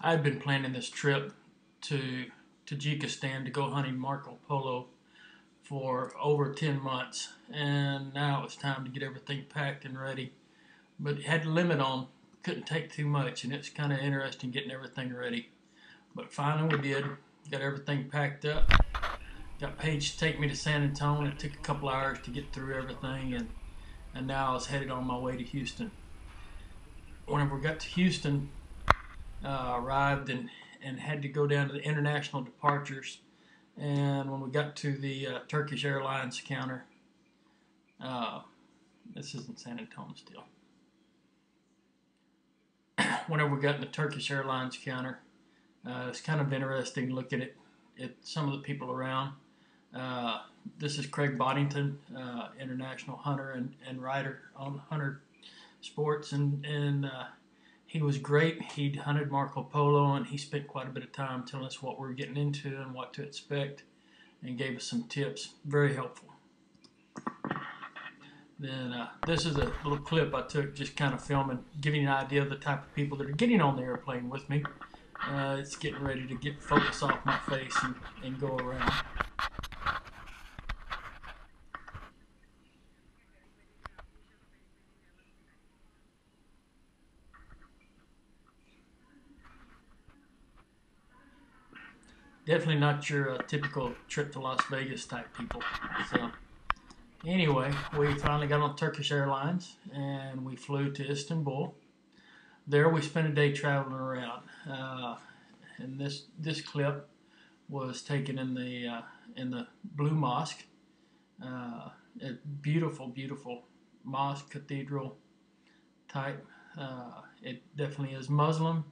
I'd been planning this trip to Tajikistan to go hunting Polo for over 10 months, and now it was time to get everything packed and ready. But had a limit on, couldn't take too much, and it's kind of interesting getting everything ready. But finally we did, got everything packed up. Got Paige to take me to San Antonio. It took a couple hours to get through everything, and now I was headed on my way to Houston. Whenever we got to Houston, arrived and had to go down to the international departures. And when we got to the Turkish Airlines counter, this isn't San Antonio still. Whenever we got in the Turkish Airlines counter, it's kind of interesting looking at some of the people around. This is Craig Boddington, international hunter and writer on hunter sports, and he was great. He'd hunted Marco Polo, and he spent quite a bit of time telling us what we were getting into and what to expect, and gave us some tips. Very helpful. Then this is a little clip I took, just kind of filming, giving you an idea of the type of people that are getting on the airplane with me. It's getting ready to get focus off my face and go around. Definitely not your typical trip to Las Vegas type people. So anyway, we finally got on Turkish Airlines and we flew to Istanbul. There we spent a day traveling around. And this clip was taken in the Blue Mosque. A beautiful, beautiful mosque, cathedral type. It definitely is Muslim,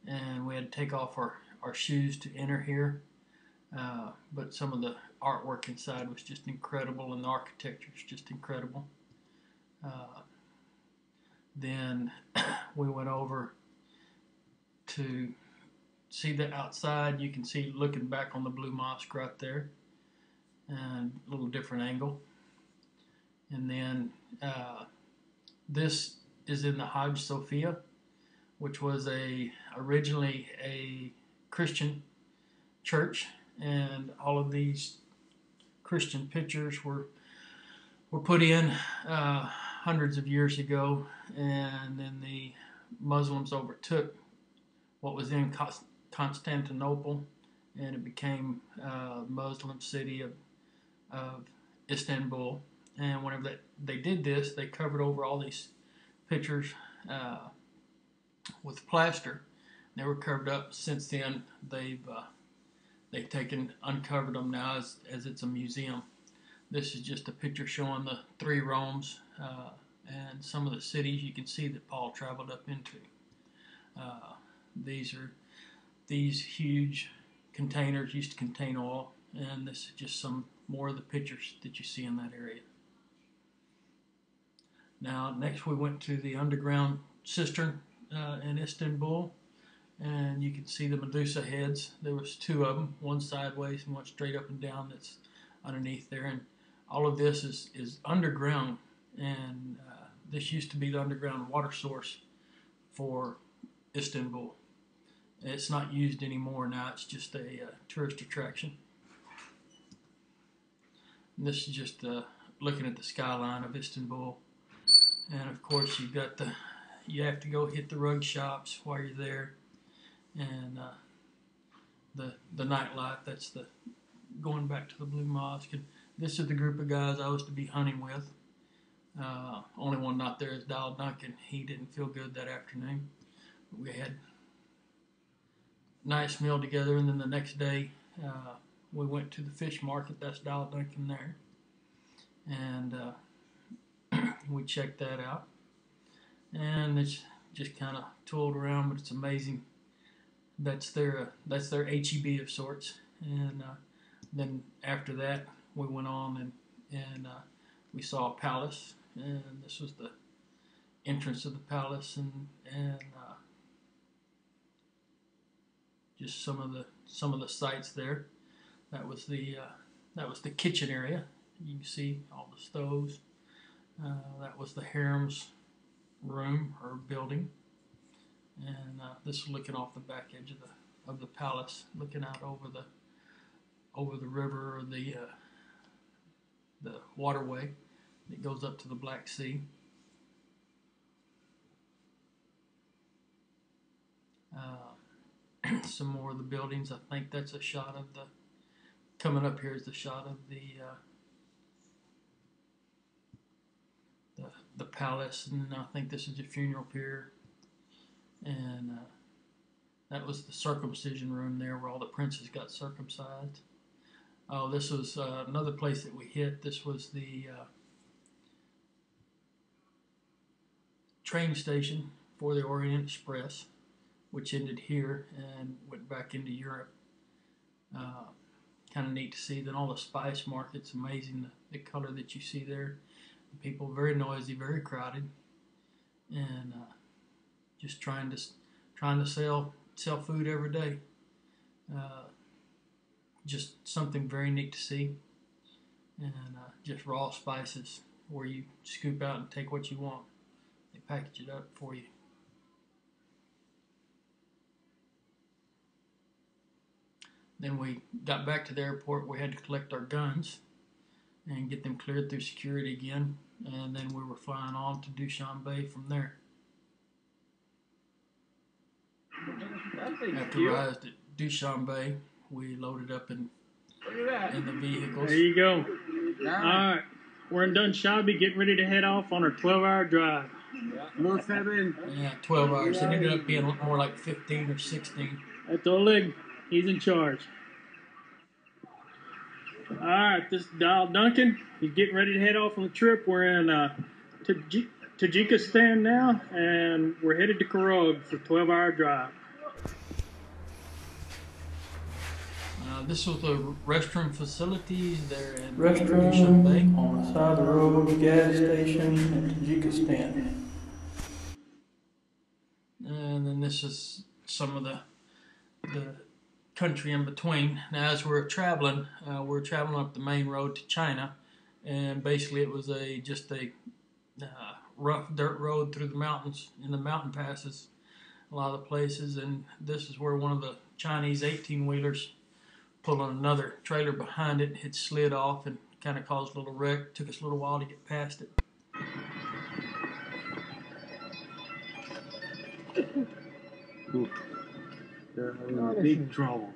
and we had to take off our shoes to enter here, but some of the artwork inside was just incredible, and the architecture is just incredible. Then we went over to see the outside. You can see looking back on the Blue Mosque right there, and a little different angle. And then this is in the Hagia Sophia, which was originally a Christian church, and all of these Christian pictures were put in hundreds of years ago, and then the Muslims overtook what was in Constantinople, and it became the Muslim city of Istanbul. And whenever they did this, they covered over all these pictures with plaster. They were covered up. Since then, they've uncovered them now as it's a museum. This is just a picture showing the three Romes and some of the cities you can see that Paul traveled up into. These huge containers used to contain oil, and this is just some more of the pictures that you see in that area. Now, next we went to the underground cistern in Istanbul, and you can see the Medusa heads. There was two of them, one sideways and one straight up and down that's underneath there. And all of this is underground, and this used to be the underground water source for Istanbul. It's not used anymore now. It's just a tourist attraction. And this is just looking at the skyline of Istanbul. And of course you have to go hit the rug shops while you're there. And the nightlife, that's going back to the Blue Mosque. And this is the group of guys I was to be hunting with. Only one not there is Dial Duncan. He didn't feel good that afternoon. We had a nice meal together, and then the next day we went to the fish market. That's Dial Duncan there. And we checked that out. And it's just kind of tooled around, but it's amazing. That's their HEB of sorts. And then after that, we went on and we saw a palace, and this was the entrance of the palace, and just some of the sights there. That was the kitchen area. You can see all the stoves. That was the harem's room or building. And this is looking off the back edge of the palace, looking out over the river, or the waterway that goes up to the Black Sea. Some more of the buildings. I think that's a shot of coming up here is the shot of the palace, and I think this is the funeral pier, and that was the circumcision room there where all the princes got circumcised. Oh, this was another place that we hit. This was the train station for the Orient Express, which ended here and went back into Europe. Kind of neat to see. Then all the spice markets, amazing the color that you see there. The people very noisy, very crowded, and just trying to sell food every day. Just something very neat to see, and just raw spices where you scoop out and take what you want. They package it up for you. Then we got back to the airport. We had to collect our guns and get them cleared through security again, and then we were flying on to Dushanbe from there. After we arrived at Dushanbe, we loaded up in the vehicles. There you go. All right, we're in Dushanbe, getting ready to head off on our 12-hour drive. No 7. Yeah, 12 hours. It ended up being more like 15 or 16. That's Oleg. He's in charge. All right, this is Dial Duncan. He's getting ready to head off on the trip. We're in Tajikistan now, and we're headed to Karog for a 12-hour drive. This was the restroom facilities there in Restroom on the side of the road, gas station in Tajikistan. And then this is some of the country in between. Now, as we're traveling up the main road to China, and basically it was just a rough dirt road through the mountains, in the mountain passes, a lot of the places. And this is where one of the Chinese 18-wheelers pulling another trailer behind it had slid off and kind of caused a little wreck. Took us a little while to get past it. They're in big trouble.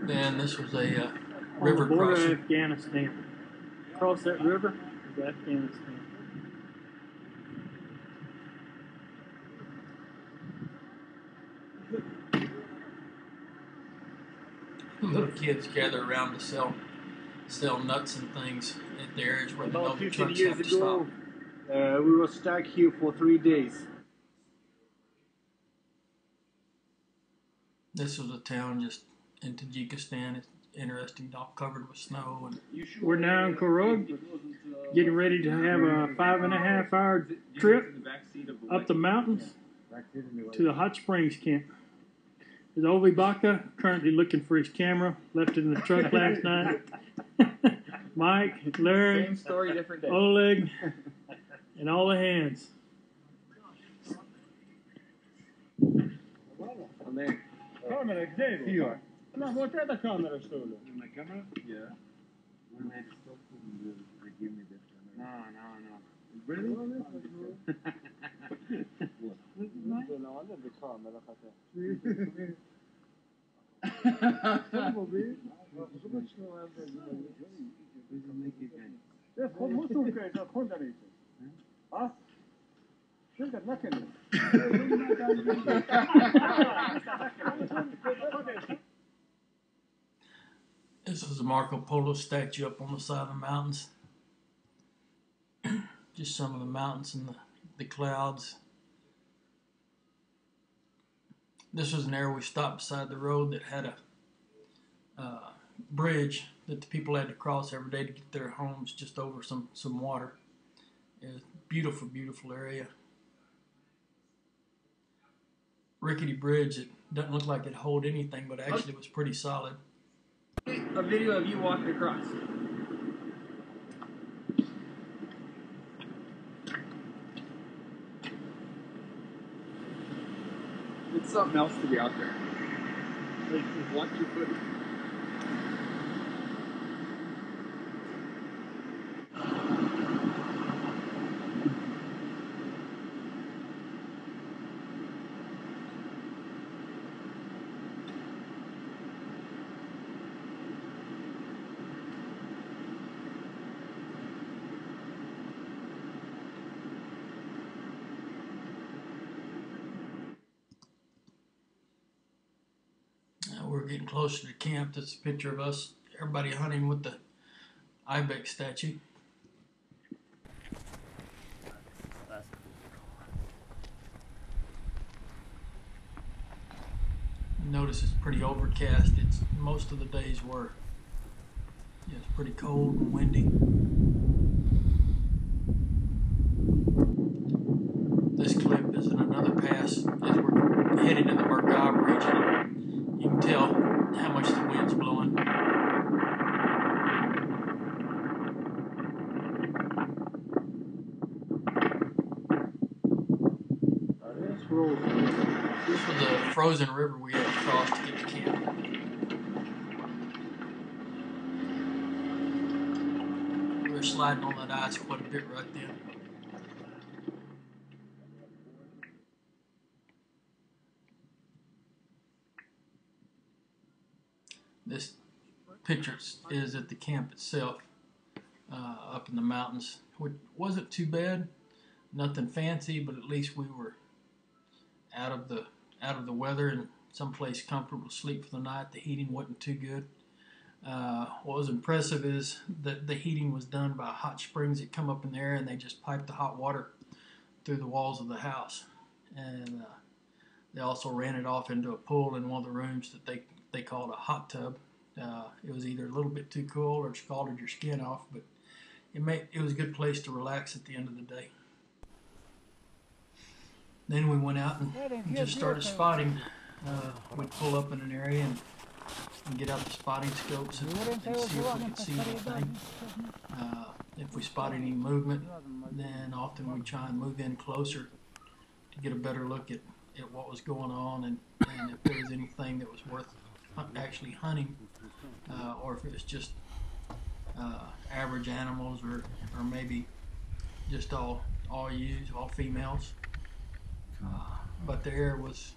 Then this was a river border crossing. of Afghanistan. Across that river is Afghanistan. Little kids gather around to sell nuts and things at the areas where they know About the 15 trucks years have to stop. ago, we were stuck here for 3 days. This was a town just in Tajikistan. It's interesting, all covered with snow. And We're now in Karog, getting ready to have a 5.5-hour trip up the mountains to the hot springs camp. There's Ovi Baka, currently looking for his camera, left it in the truck last night. Mike, Larry, Same story, different day. Oleg, and all the hands. Kamera, gdzie jest? No, bo ta kamera stole. Na kamera? Yeah. No. Really? this is a Marco Polo statue up on the side of the mountains. Just some of the mountains and the clouds. This was an area we stopped beside the road that had a bridge that the people had to cross every day to get their homes just over some water. It was a beautiful, beautiful area. rickety bridge that doesn't look like it hold anything, but actually was pretty solid. A video of you walking across. It's something else to be out there. Like, watch your footage. We're getting closer to camp. That's a picture of us, everybody hunting with the Ibex statue. Notice it's pretty overcast. It's most of the days were. Yeah, it's pretty cold and windy. This clip is in another pass as we're heading in the Mergab region. You can tell how much the wind's blowing. This was a frozen river we had to cross to get to camp. We were sliding on that ice quite a bit right then. This picture is at the camp itself, up in the mountains. It wasn't too bad, nothing fancy, but at least we were out of the weather and someplace comfortable to sleep for the night. The heating wasn't too good. What was impressive is that the heating was done by hot springs that come up in the air, and they just piped the hot water through the walls of the house. And they also ran it off into a pool in one of the rooms that they called a hot tub. It was either a little bit too cool or scalded your skin off, but it was a good place to relax at the end of the day. Then we went out and just started spotting. We'd pull up in an area and get out the spotting scopes and see if we could see anything. If we spot any movement, then often we try and move in closer to get a better look at what was going on and if there was anything that was worth actually hunting, or if it was just average animals or maybe just all ewes, all females. But the air was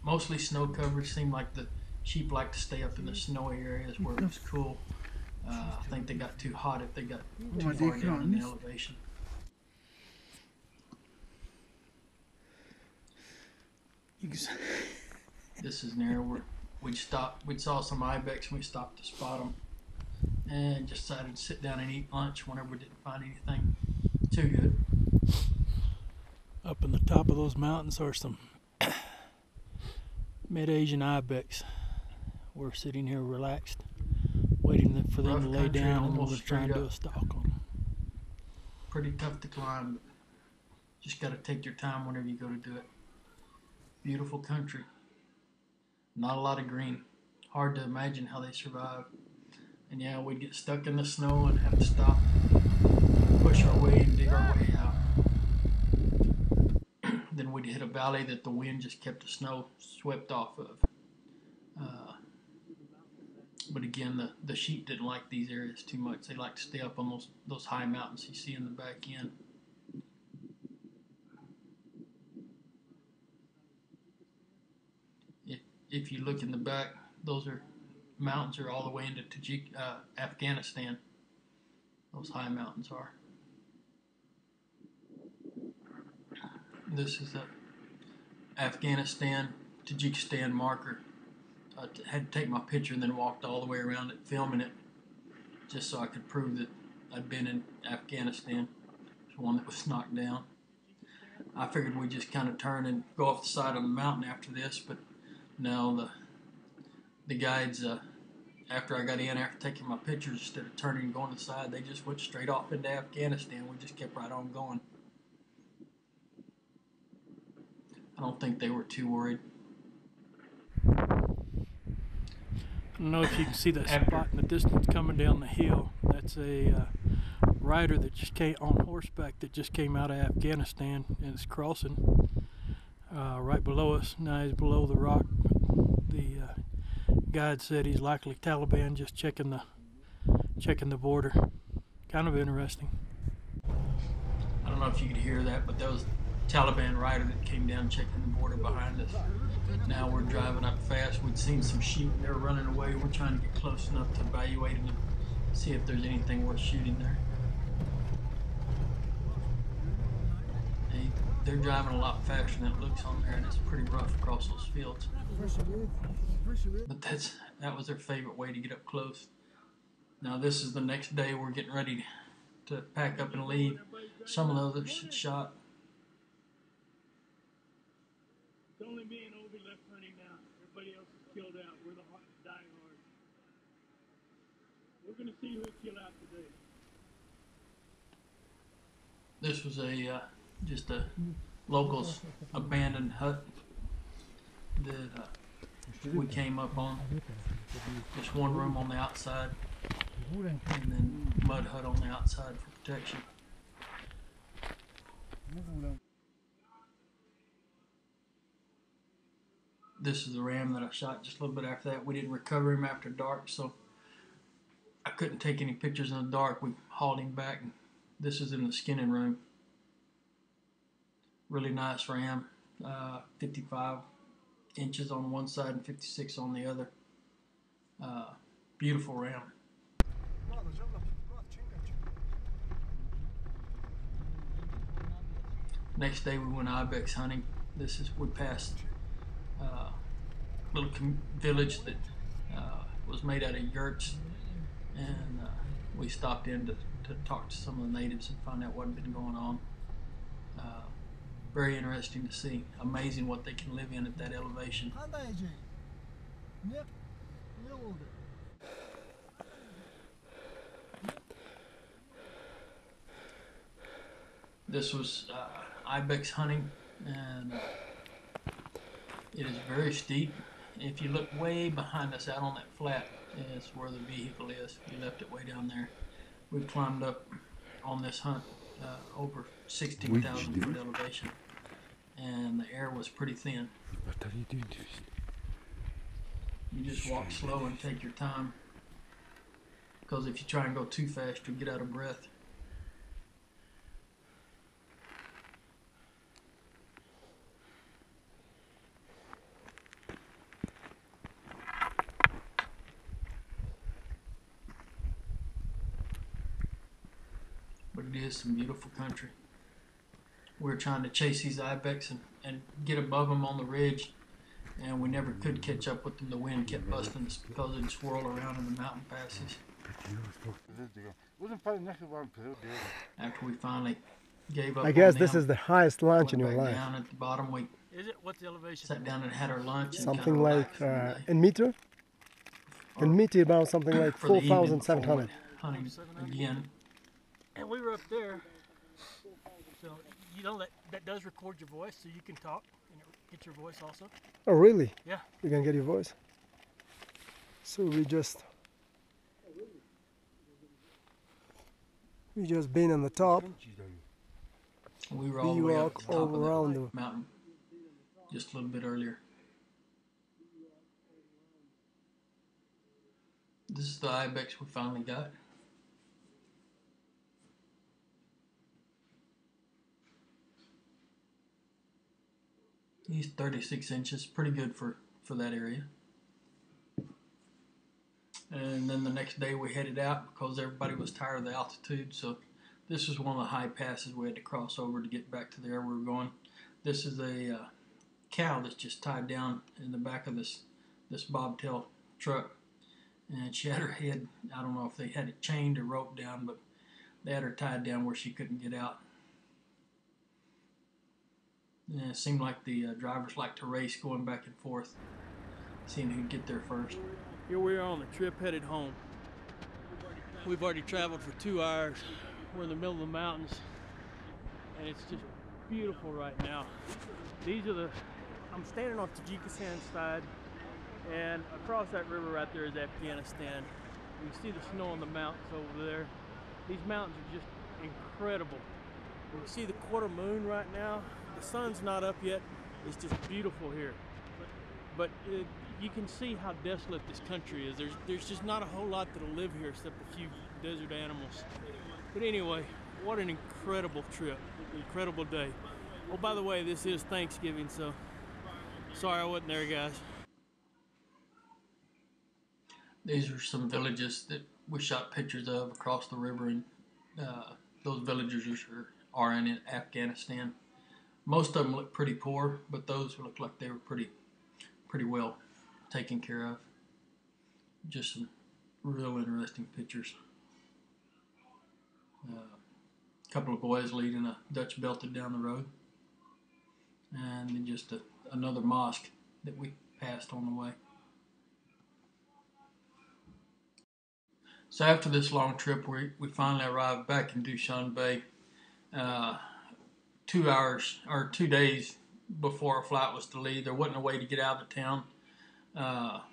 mostly snow covered. Seemed like the sheep like to stay up in the snowy areas where it was cool. I think they got too hot if they got too far down in the elevation. This is near where we'd saw some ibex and we stopped to spot them and just decided to sit down and eat lunch whenever we didn't find anything too good. Up in the top of those mountains are some mid-Asian ibex. We're sitting here relaxed, waiting for them to lay down, and we're trying to do a stalk on them. Pretty tough to climb, but just got to take your time whenever you go to do it. Beautiful country. Not a lot of green. Hard to imagine how they survive. And yeah, we'd get stuck in the snow and have to stop, push our way and dig our way out. Then we'd hit a valley that the wind just kept the snow swept off of. But again, the sheep didn't like these areas too much. They like to stay up on those high mountains you see in the back end. If you look in the back, those mountains are all the way into Afghanistan. Those high mountains are. This is a Afghanistan, Tajikistan marker. I had to take my picture and then walked all the way around it, filming it, just so I could prove that I'd been in Afghanistan. It's one that was knocked down. I figured we'd just kind of turn and go off the side of the mountain after this, but no, the guides, after I got in, after taking my pictures, instead of turning and going to the side, they just went straight off into Afghanistan. We just kept right on going. I don't think they were too worried. don't know if you can see that spot in the distance coming down the hill. That's a rider that just came on horseback that just came out of Afghanistan and is crossing right below us. Now he's below the rock. The guide said he's likely Taliban, just checking the border. Kind of interesting. I don't know if you could hear that, but that was a Taliban rider that came down checking the border behind us. Now we're driving up fast. We'd seen some sheep. They were running away. We're trying to get close enough to evaluate them, see if there's anything worth shooting there. They're driving a lot faster than it looks on there, and it's pretty rough across those fields. But that was their favorite way to get up close. Now this is the next day. We're getting ready to pack up and leave. Some of the others had shot. It's only me and Obi left hunting now. Everybody else is killed out. We're the dying hard. We're going to see who killed out today. This was just a local's abandoned hut that we came up on. Just one room on the outside, and then mud hut on the outside for protection. This is the ram that I shot just a little bit after that. We didn't recover him after dark, so I couldn't take any pictures in the dark. We hauled him back, and this is in the skinning room. Really nice ram, 55 inches on one side and 56 on the other. Beautiful ram. Next day we went Ibex hunting. We passed a little village that was made out of yurts, and we stopped in to talk to some of the natives and find out what had been going on. Very interesting to see. Amazing what they can live in at that elevation. This was Ibex hunting, and it is very steep. If you look way behind us out on that flat, is where the vehicle is. We left it way down there. We climbed up on this hunt over 16,000 foot elevation, and the air was pretty thin. You just walk slow and take your time, because if you try and go too fast, you'll get out of breath. But it is some beautiful country. We were trying to chase these ibex and get above them on the ridge, and we never could catch up with them. The wind kept busting us because they'd swirl around in the mountain passes. After we finally gave up, I guess this is the highest lunch in your life. Down at the bottom, we What's the elevation? sat down and had our lunch. Something like in meter? In meter, about something like 4,700. Hunting again. And we were up there, so you know that does record your voice, so you can talk and get your voice also. Oh, really? Yeah. You can get your voice? So we just been on the top. We were all the way up walk the top all around of the mountain just a little bit earlier. This is the ibex we finally got. He's 36 inches, pretty good for that area. And then the next day we headed out because everybody was tired of the altitude. So this was one of the high passes we had to cross over to get back to there we were going. This is a cow that's just tied down in the back of this bobtail truck. And she had her head, I don't know if they had it chained or roped down, but they had her tied down where she couldn't get out. And it seemed like the drivers liked to race going back and forth, seeing who'd get there first. Here we are on the trip headed home. We've already traveled for 2 hours. We're in the middle of the mountains, and it's just beautiful right now. I'm standing on Tajikistan side, And across that river right there is Afghanistan. You can see the snow on the mountains over there. These mountains are just incredible. You can see the quarter moon right now. The sun's not up yet. It's just beautiful here. But you can see how desolate this country is. There's just not a whole lot that'll live here except a few desert animals. But anyway, what an incredible trip, incredible day. Oh, by the way, this is Thanksgiving, so sorry I wasn't there, guys. These are some villages that we shot pictures of across the river, and those villages are in Afghanistan. Most of them look pretty poor, but those look like they were pretty well taken care of. Just some real interesting pictures. A couple of boys leading a Dutch belted down the road, and then just another mosque that we passed on the way. So after this long trip, we finally arrived back in Dushanbe 2 days before our flight was to leave. There wasn't a way to get out of the town.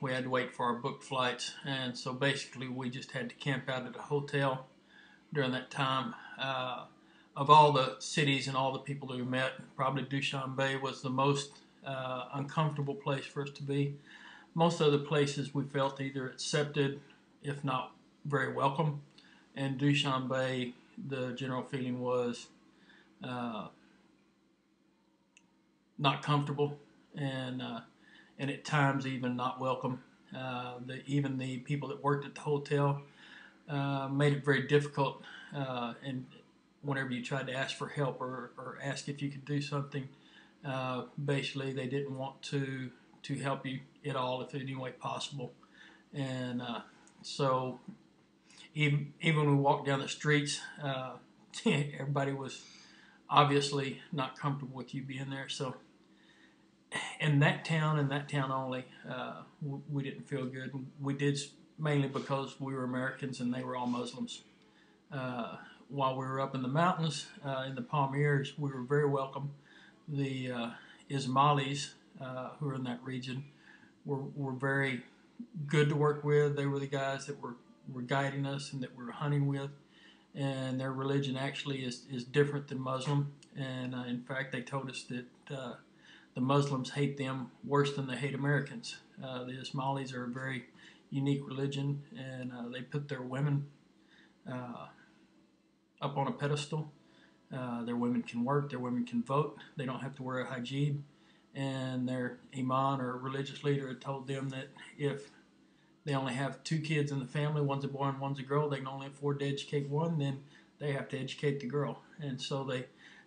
We had to wait for our booked flights, and so basically we just had to camp out at a hotel during that time. Of all the cities and all the people that we met, probably Dushanbe was the most uncomfortable place for us to be. Most other places we felt either accepted, if not very welcome. And Dushanbe, the general feeling was not comfortable, and at times even not welcome. Even the people that worked at the hotel made it very difficult, and whenever you tried to ask for help or ask if you could do something, basically they didn't want to help you at all if in any way possible. And so even when we walked down the streets, everybody was obviously not comfortable with you being there. So in that town and that town only, we didn't feel good. We did mainly because we were Americans and they were all Muslims. While we were up in the mountains, in the Pamirs, we were very welcome. The Ismailis, who are in that region, were very good to work with. They were the guys that were guiding us and that we were hunting with. And their religion actually is different than Muslim. And in fact, they told us that the Muslims hate them worse than they hate Americans. The Ismailis are a very unique religion, and they put their women up on a pedestal. Their women can work, their women can vote, they don't have to wear a hijab, and their imam or religious leader had told them that if they only have 2 kids in the family, one's a boy and one's a girl, they can only afford to educate one, then they have to educate the girl. And so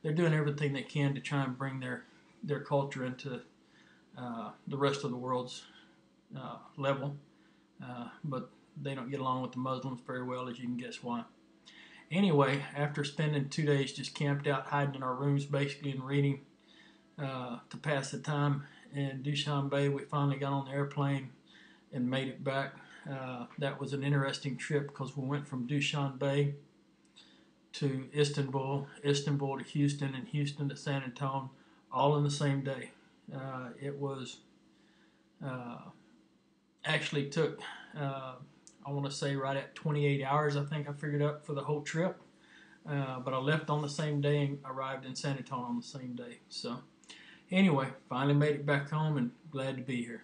they're doing everything they can to try and bring their culture into the rest of the world's level, but they don't get along with the Muslims very well, as you can guess why. Anyway, after spending 2 days just camped out, hiding in our rooms basically and reading to pass the time in Dushanbe, we finally got on the airplane and made it back. That was an interesting trip because we went from Dushanbe to Istanbul, Istanbul to Houston, and Houston to San Antonio, all in the same day. It was actually took I want to say right at 28 hours, I think I figured out for the whole trip. But I left on the same day and arrived in San Antonio on the same day. So anyway, finally made it back home and glad to be here.